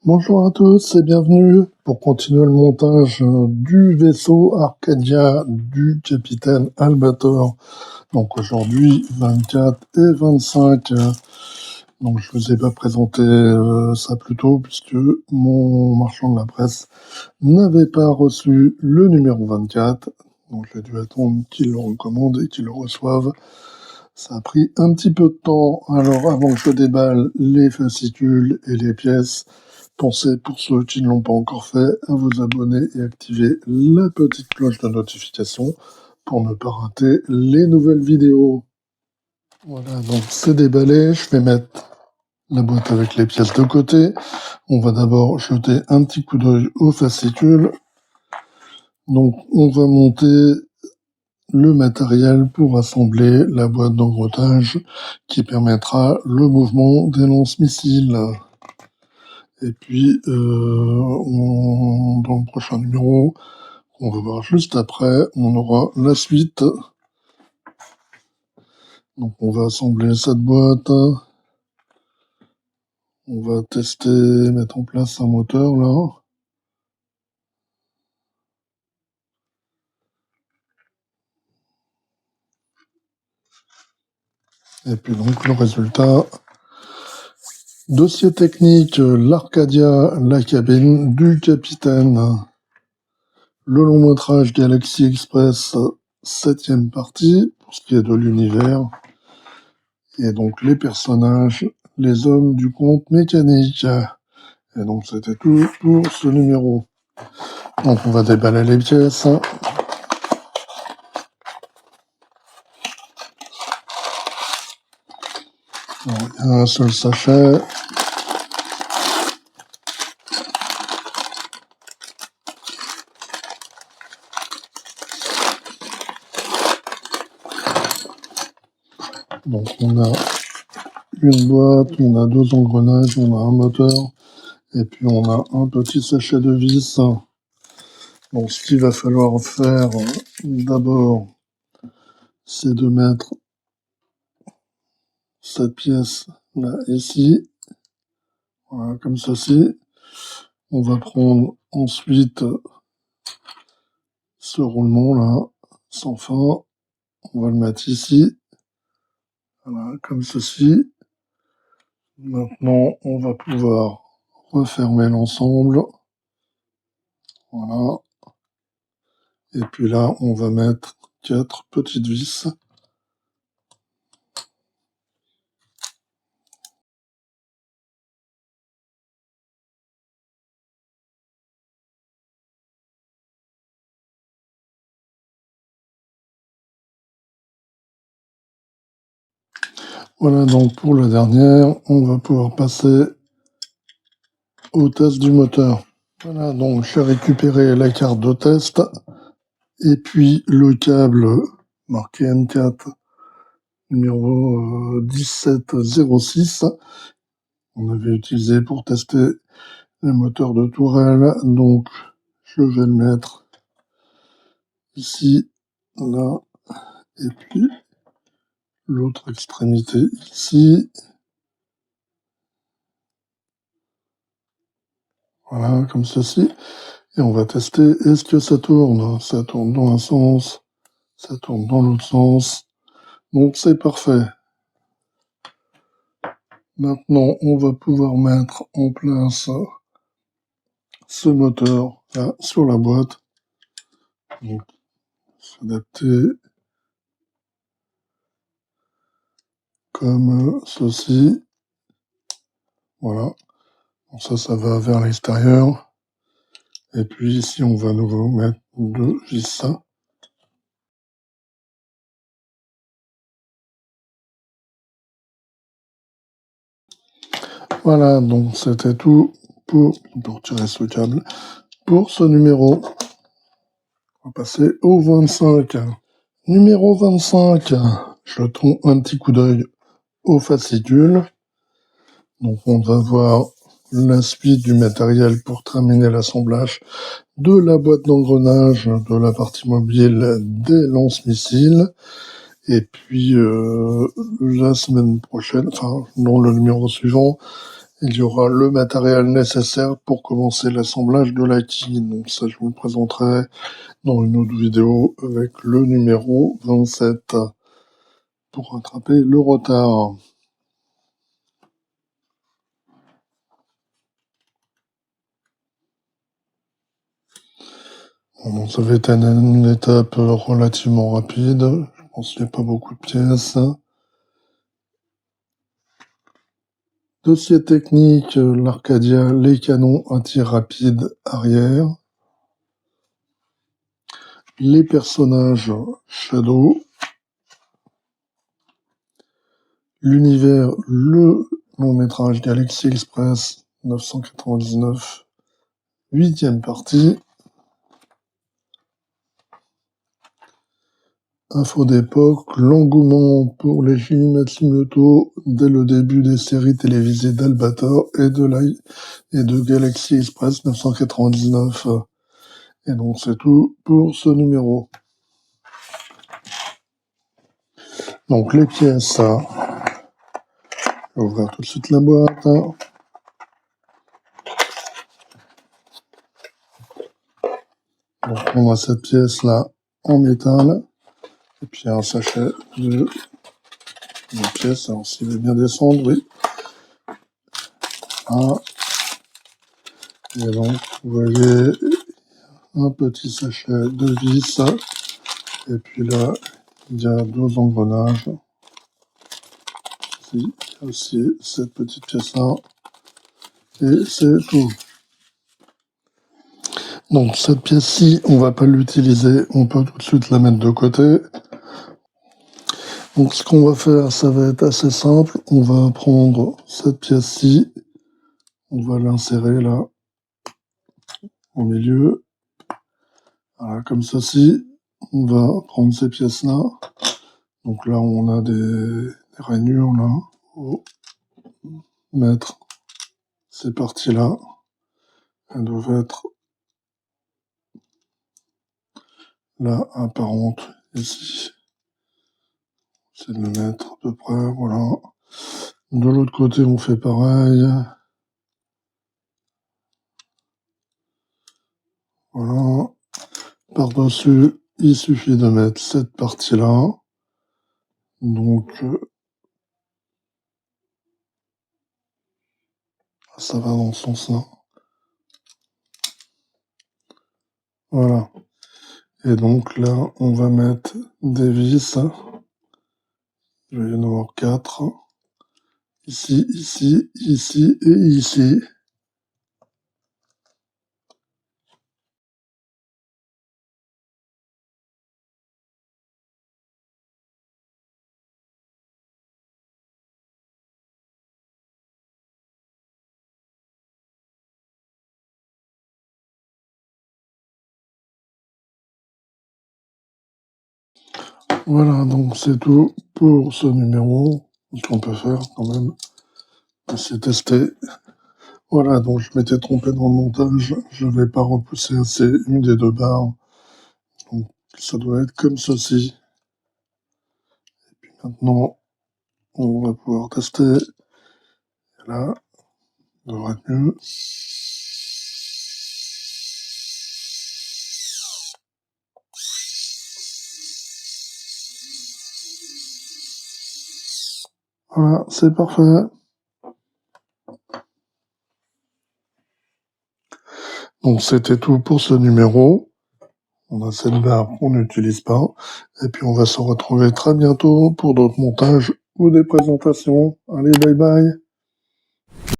Bonjour à tous et bienvenue pour continuer le montage du vaisseau Arcadia du capitaine Albator. Donc aujourd'hui 24 et 25. Donc je vous ai pas présenté ça plus tôt puisque mon marchand de la presse n'avait pas reçu le numéro 24. Donc j'ai dû attendre qu'il le recommande et qu'il le reçoive. Ça a pris un petit peu de temps. Alors avant que je déballe les fascicules et les pièces, pensez, pour ceux qui ne l'ont pas encore fait, à vous abonner et activer la petite cloche de notification pour ne pas rater les nouvelles vidéos. Voilà, donc c'est déballé. Je vais mettre la boîte avec les pièces de côté. On va d'abord jeter un petit coup d'œil aux fascicules. Donc on va monter le matériel pour assembler la boîte d'engrenage qui permettra le mouvement des lance-missiles. Et puis, dans le prochain numéro, on va voir juste après, on aura la suite. Donc, on va assembler cette boîte. On va tester, mettre en place un moteur, là. Et puis donc, le résultat. Dossier technique, l'Arcadia, la cabine du capitaine. Le long métrage Galaxy Express, 7e partie, pour ce qui est de l'univers. Et donc les personnages, les hommes du conte mécanique. Et donc c'était tout pour ce numéro. Donc on va déballer les pièces. Donc, il y a un seul sachet. Donc on a une boîte, on a deux engrenages, on a un moteur, et puis on a un petit sachet de vis. Donc ce qu'il va falloir faire d'abord, c'est de mettre cette pièce là ici, voilà, comme ceci. On va prendre ensuite ce roulement là, sans fin. On va le mettre ici, voilà, comme ceci. Maintenant, on va pouvoir refermer l'ensemble. Voilà. Et puis là, on va mettre 4 petites vis. Voilà, donc pour la dernière, on va pouvoir passer au test du moteur. Voilà, donc j'ai récupéré la carte de test et puis le câble marqué M4 numéro 1706. On avait utilisé pour tester les moteurs de tourelle. Donc je vais le mettre ici, là, et puis l'autre extrémité ici. Voilà, comme ceci. Et on va tester, est-ce que ça tourne? Ça tourne dans un sens, ça tourne dans l'autre sens. Donc c'est parfait. Maintenant, on va pouvoir mettre en place ce moteur là sur la boîte. Donc, s'adapter comme ceci. Voilà. Donc ça va vers l'extérieur. Et puis ici, on va à nouveau mettre deux vis. Voilà, donc c'était tout pour tirer ce câble. Pour ce numéro, on va passer au 25. Numéro 25, jetons un petit coup d'œil au fascicule. Donc on va voir la suite du matériel pour terminer l'assemblage de la boîte d'engrenage de la partie mobile des lance-missiles. Et puis la semaine prochaine, enfin dans le numéro suivant, il y aura le matériel nécessaire pour commencer l'assemblage de la quille. Donc ça, je vous le présenterai dans une autre vidéo avec le numéro 27 pour rattraper le retard. Bon, ça va être une étape relativement rapide. Je pense qu'il n'y a pas beaucoup de pièces. Dossier technique, l'Arcadia, les canons à tir rapide arrière. Les personnages Shadow. L'univers, le long métrage Galaxy Express 999, 8e partie. Info d'époque, l'engouement pour les films Matsumoto dès le début des séries télévisées d'Albator et de Galaxy Express 999. Et donc c'est tout pour ce numéro. Donc les pièces, je vais ouvrir tout de suite la boîte. Donc on a cette pièce là en métal. Et puis un sachet de pièces. Alors s'il veut bien descendre, oui. Ah. Et donc vous voyez un petit sachet de vis. Et puis là, il y a 2 engrenages. Ici, il y a aussi cette petite pièce-là. Et c'est tout. Donc cette pièce-ci, on va pas l'utiliser. On peut tout de suite la mettre de côté. Donc ce qu'on va faire, ça va être assez simple. On va prendre cette pièce-ci. On va l'insérer là, au milieu. Voilà, comme ceci. On va prendre ces pièces-là. Donc là, on a des rainures là. Pour mettre ces parties-là. Elles doivent être là apparentes ici. C'est de le mettre à peu près, voilà. De l'autre côté, on fait pareil. Voilà. Par-dessus, il suffit de mettre cette partie-là. Donc, ça va dans ce sens-là. Voilà. Et donc là, on va mettre des vis. Il va y en avoir 4. Ici, ici, ici et ici. Voilà, donc c'est tout pour ce numéro. Ce qu'on peut faire quand même, c'est tester. Voilà, donc je m'étais trompé dans le montage. Je n'avais pas repoussé assez une des 2 barres. Donc ça doit être comme ceci. Et puis maintenant, on va pouvoir tester. Et là, ça devrait être mieux. Voilà, c'est parfait. Donc c'était tout pour ce numéro. On a cette barre qu'on n'utilise pas. Et puis on va se retrouver très bientôt pour d'autres montages ou des présentations. Allez, bye bye.